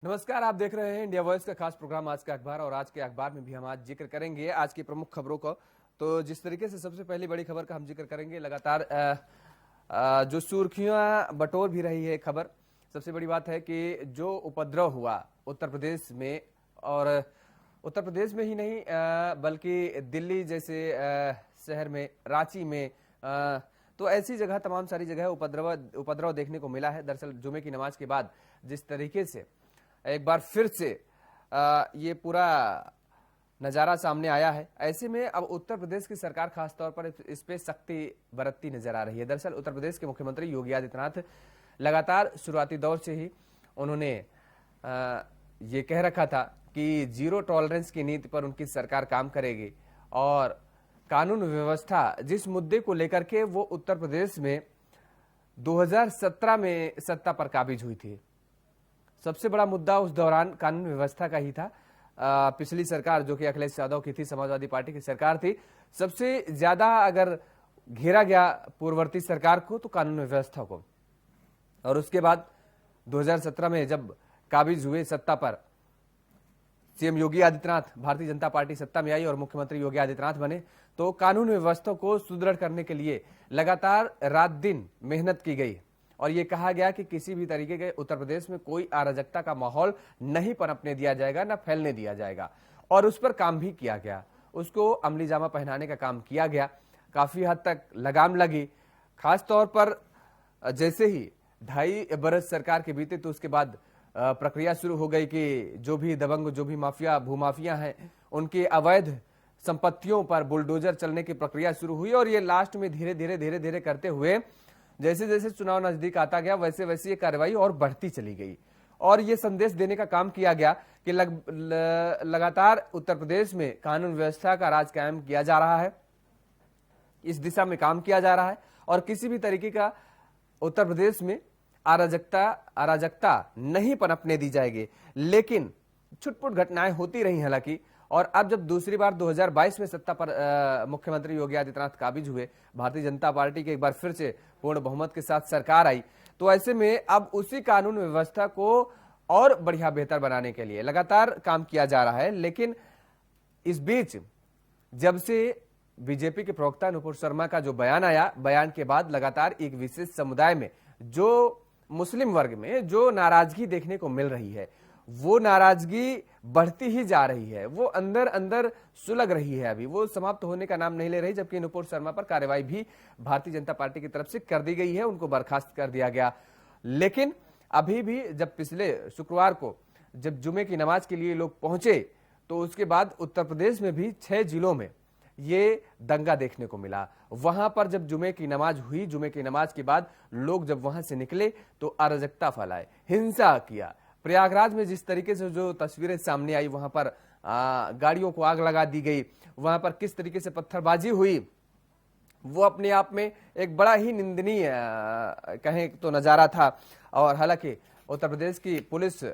नमस्कार, आप देख रहे हैं इंडिया वॉइस का खास प्रोग्राम आज का अखबार। और आज के अखबार में भी हम आज जिक्र करेंगे आज की प्रमुख खबरों को। तो जिस तरीके से सबसे पहली बड़ी खबर का हम जिक्र करेंगे, लगातार जो सुर्खियां बटोर भी रही है खबर। सबसे बड़ी बात है कि जो उपद्रव हुआ उत्तर प्रदेश में, और उत्तर प्रदेश में ही नहीं बल्कि दिल्ली जैसे शहर में, रांची में, तो ऐसी जगह, तमाम सारी जगह उपद्रव देखने को मिला है। दरअसल जुमे की नमाज के बाद जिस तरीके से एक बार फिर से ये पूरा नजारा सामने आया है, ऐसे में अब उत्तर प्रदेश की सरकार खासतौर पर इस पे सख्ती बरतती नजर आ रही है। दरअसल उत्तर प्रदेश के मुख्यमंत्री योगी आदित्यनाथ लगातार शुरुआती दौर से ही उन्होंने ये कह रखा था कि जीरो टॉलरेंस की नीति पर उनकी सरकार काम करेगी, और कानून व्यवस्था जिस मुद्दे को लेकर के वो उत्तर प्रदेश में 2017 में सत्ता पर काबिज हुई थी, सबसे बड़ा मुद्दा उस दौरान कानून व्यवस्था का ही था। पिछली सरकार जो कि अखिलेश यादव की थी, समाजवादी पार्टी की सरकार थी, सबसे ज्यादा अगर घेरा गया पूर्ववर्ती सरकार को तो कानून व्यवस्था को। और उसके बाद 2017 में जब काबिज हुए सत्ता पर, सीएम योगी आदित्यनाथ, भारतीय जनता पार्टी सत्ता में आई और मुख्यमंत्री योगी आदित्यनाथ बने, तो कानून व्यवस्था को सुदृढ़ करने के लिए लगातार रात दिन मेहनत की गई। और ये कहा गया कि किसी भी तरीके के उत्तर प्रदेश में कोई अराजकता का माहौल नहीं पनपने दिया जाएगा, न फैलने दिया जाएगा। और उस पर काम भी किया गया, उसको अमली जामा पहनाने का काम किया गया। काफी हद तक लगाम लगी, खास तौर पर जैसे ही 2.5 बरस सरकार के बीते तो उसके बाद प्रक्रिया शुरू हो गई कि जो भी दबंग, जो भी माफिया, भूमाफिया हैं, उनके अवैध संपत्तियों पर बुलडोजर चलने की प्रक्रिया शुरू हुई। और ये लास्ट में धीरे धीरे करते हुए जैसे जैसे चुनाव नजदीक आता गया, वैसे वैसे ये कार्रवाई और बढ़ती चली गई। और ये संदेश देने का काम किया गया कि लगातार उत्तर प्रदेश में कानून व्यवस्था का राज कायम किया जा रहा है, इस दिशा में काम किया जा रहा है, और किसी भी तरीके का उत्तर प्रदेश में अराजकता नहीं पनपने दी जाएगी। लेकिन छुटपुट घटनाएं होती रही हालांकि। और अब जब दूसरी बार 2022 में सत्ता पर मुख्यमंत्री योगी आदित्यनाथ काबिज हुए, भारतीय जनता पार्टी के एक बार फिर से पूर्ण बहुमत के साथ सरकार आई, तो ऐसे में अब उसी कानून व्यवस्था को और बढ़िया बेहतर बनाने के लिए लगातार काम किया जा रहा है। लेकिन इस बीच जब से बीजेपी के प्रवक्ता नुपुर शर्मा का जो बयान आया, बयान के बाद लगातार एक विशेष समुदाय में, जो मुस्लिम वर्ग में जो नाराजगी देखने को मिल रही है, वो नाराजगी बढ़ती ही जा रही है, वो अंदर अंदर सुलग रही है, अभी वो समाप्त होने का नाम नहीं ले रही। जबकि नुपुर शर्मा पर कार्रवाई भी भारतीय जनता पार्टी की तरफ से कर दी गई है, उनको बर्खास्त कर दिया गया। लेकिन अभी भी जब पिछले शुक्रवार को जब जुमे की नमाज के लिए लोग पहुंचे, तो उसके बाद उत्तर प्रदेश में भी 6 जिलों में ये दंगा देखने को मिला। वहां पर जब जुमे की नमाज हुई, जुमे की नमाज के बाद लोग जब वहां से निकले तो अराजकता फैलाए, हिंसा किया। प्रयागराज में जिस तरीके से जो तस्वीरें सामने आई, वहां पर गाड़ियों को आग लगा दी गई, वहां पर किस तरीके से पत्थरबाजी हुई, वो अपने आप में एक बड़ा ही निंदनीय कहें तो नजारा था। और हालांकि उत्तर प्रदेश की पुलिस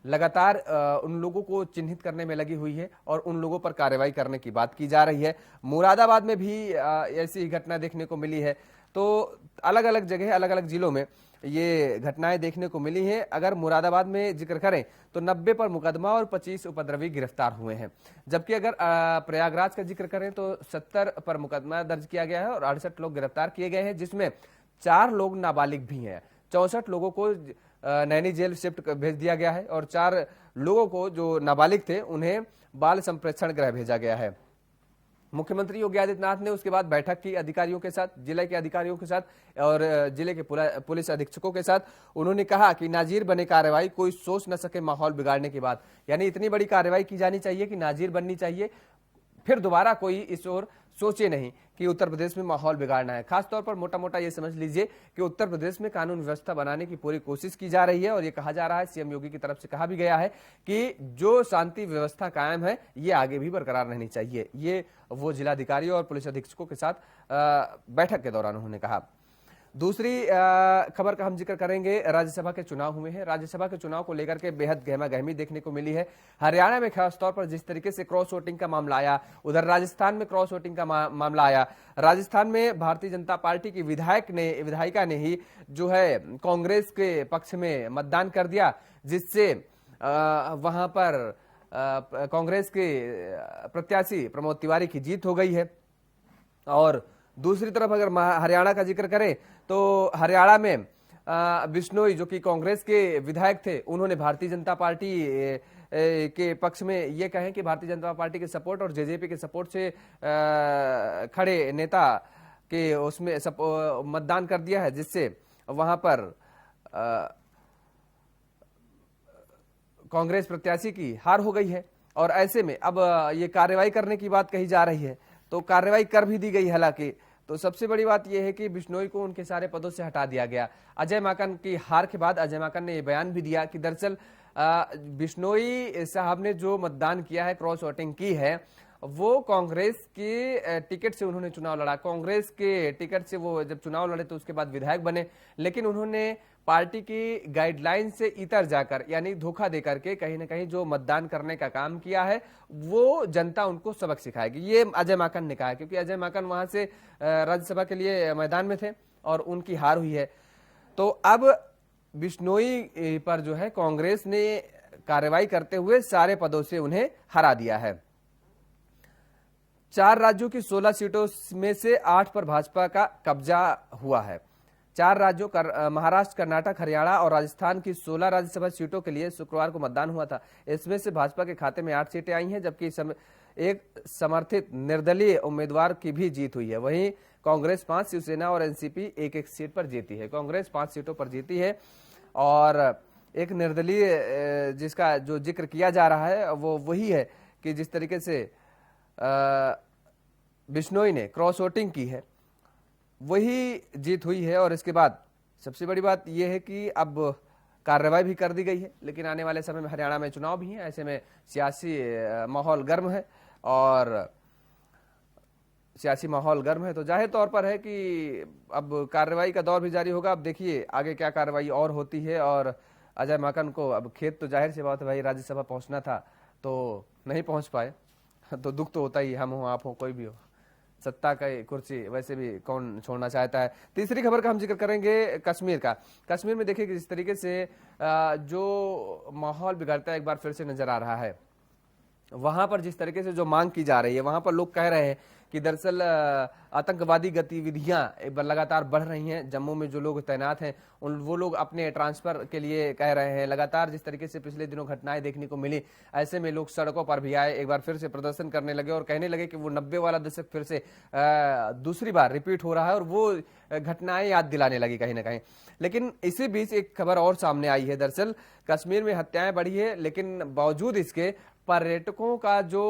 लगातार उन लोगों को चिन्हित करने में लगी हुई है और उन लोगों पर कार्रवाई करने की बात की जा रही है। मुरादाबाद में भी ऐसी घटना देखने को मिली है। तो अलग अलग जगह, अलग अलग जिलों में ये घटनाएं देखने को मिली हैं। अगर मुरादाबाद में जिक्र करें तो 90 पर मुकदमा और 25 उपद्रवी गिरफ्तार हुए हैं। जबकि अगर प्रयागराज का जिक्र करें तो 70 पर मुकदमा दर्ज किया गया है और 68 लोग गिरफ्तार किए गए हैं, जिसमें 4 लोग नाबालिग भी हैं। 64 लोगों को नैनी जेल शिफ्ट भेज दिया गया है और 4 लोगों को जो नाबालिग थे उन्हें बाल संप्रेक्षण गृह भेजा गया है। मुख्यमंत्री योगी आदित्यनाथ ने उसके बाद बैठक की अधिकारियों के साथ, जिले के अधिकारियों के साथ और जिले के पुलिस अधीक्षकों के साथ। उन्होंने कहा कि नाजीर बने कार्रवाई कोई सोच न सके माहौल बिगाड़ने की बात, यानी इतनी बड़ी कार्रवाई की जानी चाहिए कि नाजीर बननी चाहिए, फिर दोबारा कोई इस ओर सोचे नहीं कि उत्तर प्रदेश में माहौल बिगाड़ना है। खासतौर पर मोटा मोटा ये समझ लीजिए कि उत्तर प्रदेश में कानून व्यवस्था बनाने की पूरी कोशिश की जा रही है। और ये कहा जा रहा है, सीएम योगी की तरफ से कहा भी गया है कि जो शांति व्यवस्था कायम है ये आगे भी बरकरार रहनी चाहिए। ये वो जिलाधिकारियों और पुलिस अधीक्षकों के साथ बैठक के दौरान उन्होंने कहा। दूसरी खबर का हम जिक्र करेंगे, राज्यसभा के चुनाव हुए हैं। राज्यसभा के चुनाव को लेकर के बेहद गहमा गहमी देखने को मिली है। हरियाणा में खासतौर पर जिस तरीके से क्रॉस वोटिंग का मामला आया, उधर राजस्थान में क्रॉस वोटिंग का मामला आया। राजस्थान में भारतीय जनता पार्टी की विधायिका ने ही जो है कांग्रेस के पक्ष में मतदान कर दिया, जिससे वहां पर कांग्रेस के प्रत्याशी प्रमोद तिवारी की जीत हो गई है। और दूसरी तरफ अगर हरियाणा का जिक्र करें तो हरियाणा में बिश्नोई जो कि कांग्रेस के विधायक थे, उन्होंने भारतीय जनता पार्टी के पक्ष में ये कहें कि भारतीय जनता पार्टी के सपोर्ट और जेजेपी के सपोर्ट से खड़े नेता के उसमें मतदान कर दिया है, जिससे वहां पर कांग्रेस प्रत्याशी की हार हो गई है। और ऐसे में अब ये कार्रवाई करने की बात कही जा रही है, तो कार्रवाई कर भी दी गई। हालांकि तो सबसे बड़ी बात यह है कि बिश्नोई को उनके सारे पदों से हटा दिया गया। अजय माकन की हार के बाद अजय माकन ने यह बयान भी दिया कि दरअसल बिश्नोई साहब ने जो मतदान किया है, क्रॉस वोटिंग की है, वो कांग्रेस के टिकट से उन्होंने चुनाव लड़ा। कांग्रेस के टिकट से वो जब चुनाव लड़े तो उसके बाद विधायक बने, लेकिन उन्होंने पार्टी की गाइडलाइन से इतर जाकर, यानी धोखा देकर के कहीं ना कहीं जो मतदान करने का काम किया है, वो जनता उनको सबक सिखाएगी, ये अजय माकन ने कहा है। क्योंकि अजय माकन वहां से राज्यसभा के लिए मैदान में थे और उनकी हार हुई है। तो अब बिश्नोई पर जो है कांग्रेस ने कार्रवाई करते हुए सारे पदों से उन्हें हरा दिया है। 4 राज्यों की 16 सीटों में से 8 पर भाजपा का कब्जा हुआ है। 4 राज्यों महाराष्ट्र, कर्नाटक, हरियाणा और राजस्थान की 16 राज्यसभा सीटों के लिए शुक्रवार को मतदान हुआ था। इसमें से भाजपा के खाते में 8 सीटें आई हैं, जबकि एक समर्थित निर्दलीय उम्मीदवार की भी जीत हुई है। वहीं कांग्रेस 5, शिवसेना और एनसीपी एक एक सीट पर जीती है। कांग्रेस 5 सीटों पर जीती है और एक निर्दलीय जिसका जो जिक्र किया जा रहा है वो वही है कि जिस तरीके से बिश्नोई ने क्रॉस वोटिंग की है, वही जीत हुई है। और इसके बाद सबसे बड़ी बात यह है कि अब कार्रवाई भी कर दी गई है, लेकिन आने वाले समय में हरियाणा में चुनाव भी है, ऐसे में सियासी माहौल गर्म है। और सियासी माहौल गर्म है तो जाहिर तौर पर है कि अब कार्रवाई का दौर भी जारी होगा। अब देखिए आगे क्या कार्रवाई और होती है। और अजय माकन को अब खेत तो जाहिर सी बात है भाई, राज्यसभा पहुंचना था तो नहीं पहुंच पाए, तो दुख तो होता ही, हम हो आप हो कोई भी हो, सत्ता का कुर्सी वैसे भी कौन छोड़ना चाहता है। तीसरी खबर का हम जिक्र करेंगे कश्मीर का। कश्मीर में देखिए जिस तरीके से जो माहौल बिगड़ता है एक बार फिर से नजर आ रहा है। वहां पर जिस तरीके से जो मांग की जा रही है, वहां पर लोग कह रहे हैं कि दरअसल आतंकवादी गतिविधियां लगातार बढ़ रही हैं। जम्मू में जो लोग तैनात हैं वो लोग अपने ट्रांसफर के लिए कह रहे हैं। लगातार जिस तरीके से पिछले दिनों घटनाएं देखने को मिली, ऐसे में लोग सड़कों पर भी आए, एक बार फिर से प्रदर्शन करने लगे और कहने लगे कि वो 90 वाला दशक फिर से दूसरी बार रिपीट हो रहा है और वो घटनाएं याद दिलाने लगी कहीं ना कहीं। लेकिन इसी बीच एक खबर और सामने आई है। दरअसल कश्मीर में हत्याएं बढ़ी है, लेकिन बावजूद इसके पर्यटकों का जो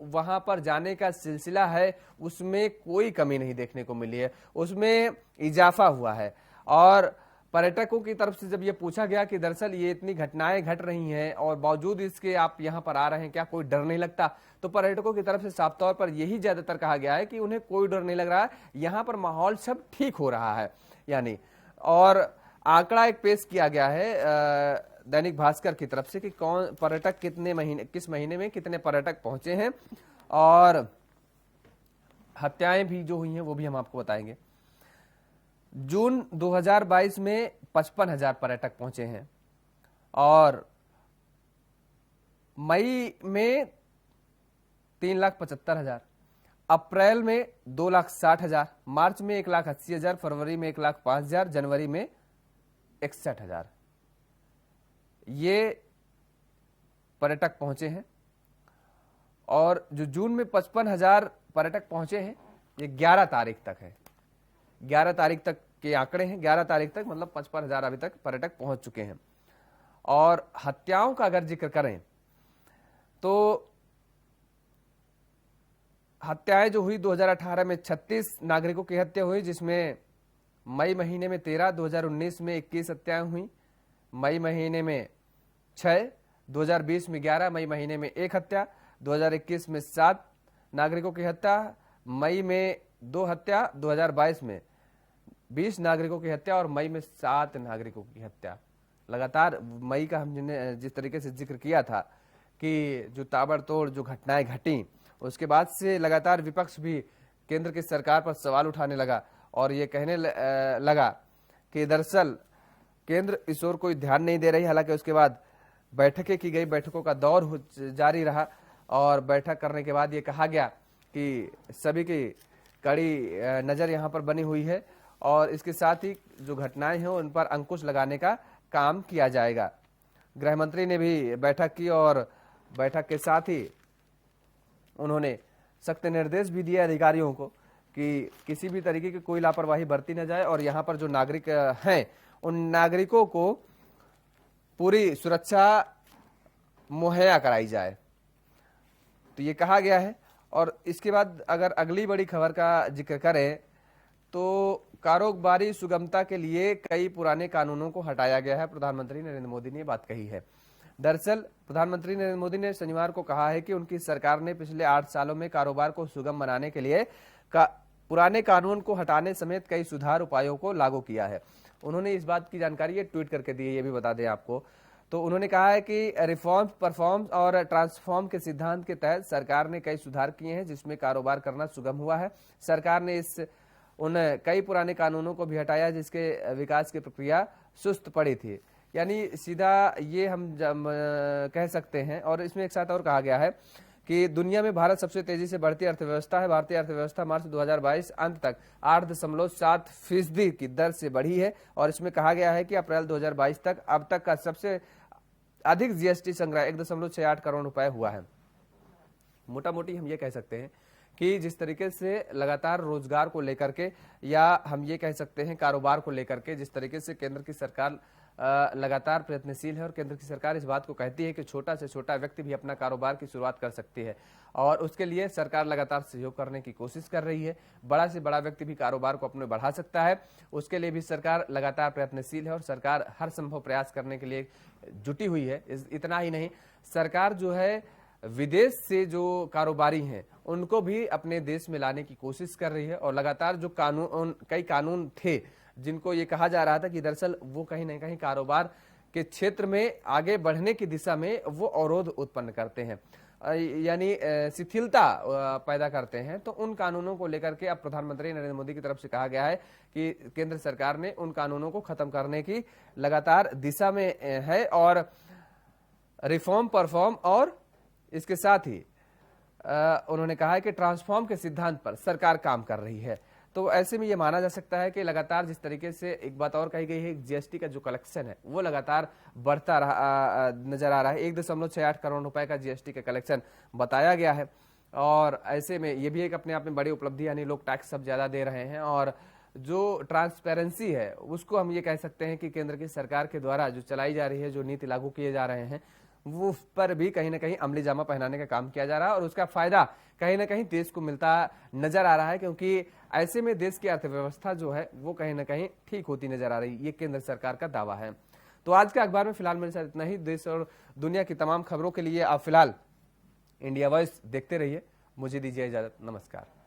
वहां पर जाने का सिलसिला है उसमें कोई कमी नहीं देखने को मिली है, उसमें इजाफा हुआ है। और पर्यटकों की तरफ से जब ये पूछा गया कि दरअसल ये इतनी घटनाएं घट रही हैं और बावजूद इसके आप यहां पर आ रहे हैं, क्या कोई डर नहीं लगता, तो पर्यटकों की तरफ से साफ तौर पर यही ज्यादातर कहा गया है कि उन्हें कोई डर नहीं लग रहा है, यहां पर माहौल सब ठीक हो रहा है। यानी और आंकड़ा एक पेश किया गया है दैनिक भास्कर की तरफ से कि कौन पर्यटक किस महीने में कितने पर्यटक पहुंचे हैं और हत्याएं भी जो हुई हैं वो भी हम आपको बताएंगे। जून 2022 में 55,000 पर्यटक पहुंचे हैं और मई में 3,75,000, अप्रैल में 2,60,000, मार्च में 1,80,000, फरवरी में 1,05,000, जनवरी में 61,000 ये पर्यटक पहुंचे हैं। और जो जून में 55,000 पर्यटक पहुंचे हैं ये 11 तारीख तक है, 11 तारीख तक के आंकड़े हैं। 11 तारीख तक मतलब 55,000 अभी तक पर्यटक पहुंच चुके हैं। और हत्याओं का अगर जिक्र करें तो हत्याएं जो हुई 2018 में 36 नागरिकों की हत्या हुई, जिसमें मई महीने में 13, 2019 में 21 हत्याएं हुई, मई महीने में 6, 2020 में 11, मई महीने में 1 हत्या, 2021 में 7 नागरिकों की हत्या, मई में 2 हत्या, 2022 में 20 नागरिकों की हत्या और मई में 7 नागरिकों की हत्या। लगातार मई का हमने जिस तरीके से जिक्र किया था कि जो ताबड़तोड़ जो घटनाएं घटी, उसके बाद से लगातार विपक्ष भी केंद्र की सरकार पर सवाल उठाने लगा और ये कहने लगा कि दरअसल केंद्र इस ओर कोई ध्यान नहीं दे रही। हालांकि उसके बाद बैठकें की गई, बैठकों का दौर जारी रहा और बैठक करने के बाद ये कहा गया कि सभी की कड़ी नज़र यहाँ पर बनी हुई है और इसके साथ ही जो घटनाएं हैं उन पर अंकुश लगाने का काम किया जाएगा। गृह मंत्री ने भी बैठक की और बैठक के साथ ही उन्होंने सख्त निर्देश भी दिए अधिकारियों को कि किसी भी तरीके की कोई लापरवाही बरती न जाए और यहाँ पर जो नागरिक हैं उन नागरिकों को पूरी सुरक्षा मुहैया कराई जाए, तो ये कहा गया है। और इसके बाद अगर अगली बड़ी खबर का जिक्र करें तो कारोबारी सुगमता के लिए कई पुराने कानूनों को हटाया गया है। प्रधानमंत्री नरेंद्र मोदी ने ये बात कही है। दरअसल प्रधानमंत्री नरेंद्र मोदी ने शनिवार को कहा है कि उनकी सरकार ने पिछले 8 सालों में कारोबार को सुगम बनाने के लिए पुराने कानून को हटाने समेत कई सुधार उपायों को लागू किया है। उन्होंने इस बात की जानकारी ये ट्वीट करके दी है, ये भी बता दें आपको। तो उन्होंने कहा है कि रिफॉर्म, परफॉर्म और ट्रांसफॉर्म के सिद्धांत के तहत सरकार ने कई सुधार किए हैं जिसमें कारोबार करना सुगम हुआ है। सरकार ने उन कई पुराने कानूनों को भी हटाया जिसके विकास की प्रक्रिया सुस्त पड़ी थी। यानी सीधा ये हम कह सकते हैं। और इसमें एक साथ और कहा गया है कि दुनिया में भारत सबसे तेजी से बढ़ती अर्थव्यवस्था है। भारतीय अर्थव्यवस्था मार्च 2022 अंत तक 8.7% की दर से बढ़ी है और इसमें कहा गया है कि अप्रैल 2022 तक अब तक का सबसे अधिक जीएसटी संग्रह 1.68 करोड़ रुपए हुआ है। मोटा मोटी हम ये कह सकते हैं कि जिस तरीके से लगातार रोजगार को लेकर के या हम ये कह सकते हैं कारोबार को लेकर के जिस तरीके से केंद्र की सरकार लगातार प्रयत्नशील है और केंद्र की सरकार इस बात को कहती है कि छोटा से छोटा व्यक्ति भी अपना कारोबार की शुरुआत कर सकती है और उसके लिए सरकार लगातार सहयोग करने की कोशिश कर रही है। बड़ा से बड़ा व्यक्ति भी कारोबार को अपने बढ़ा सकता है, उसके लिए भी सरकार लगातार प्रयत्नशील है और सरकार हर संभव प्रयास करने के लिए जुटी हुई है। इतना ही नहीं, सरकार जो है विदेश से जो कारोबारी हैं उनको भी अपने देश में लाने की कोशिश कर रही है और लगातार जो कई कानून थे जिनको ये कहा जा रहा था कि दरअसल वो कहीं ना कहीं कारोबार के क्षेत्र में आगे बढ़ने की दिशा में वो अवरोध उत्पन्न करते हैं, यानी शिथिलता पैदा करते हैं, तो उन कानूनों को लेकर के अब प्रधानमंत्री नरेंद्र मोदी की तरफ से कहा गया है कि केंद्र सरकार ने उन कानूनों को खत्म करने की लगातार दिशा में है और रिफॉर्म, परफॉर्म और इसके साथ ही उन्होंने कहा है कि ट्रांसफॉर्म के सिद्धांत पर सरकार काम कर रही है। तो ऐसे में ये माना जा सकता है कि लगातार जिस तरीके से एक बात और कही गई है, जीएसटी का जो कलेक्शन है वो लगातार बढ़ता रहा नजर आ रहा है। 1.68 करोड़ रुपए का जीएसटी का कलेक्शन बताया गया है और ऐसे में ये भी एक अपने आप में बड़ी उपलब्धि, यानी लोग टैक्स सब ज्यादा दे रहे हैं और जो ट्रांसपेरेंसी है उसको हम ये कह सकते हैं कि केंद्र की सरकार के द्वारा जो चलाई जा रही है, जो नीति लागू किए जा रहे हैं वो पर भी कहीं ना कहीं अमली जामा पहनाने का काम किया जा रहा है और उसका फायदा कहीं ना कहीं देश को मिलता नजर आ रहा है, क्योंकि ऐसे में देश की अर्थव्यवस्था जो है वो कहीं ना कहीं ठीक होती नजर आ रही है। ये केंद्र सरकार का दावा है। तो आज के अखबार में फिलहाल मेरे साथ इतना ही। देश और दुनिया की तमाम खबरों के लिए आप फिलहाल इंडिया वॉइस देखते रहिए। मुझे दीजिए इजाजत। नमस्कार।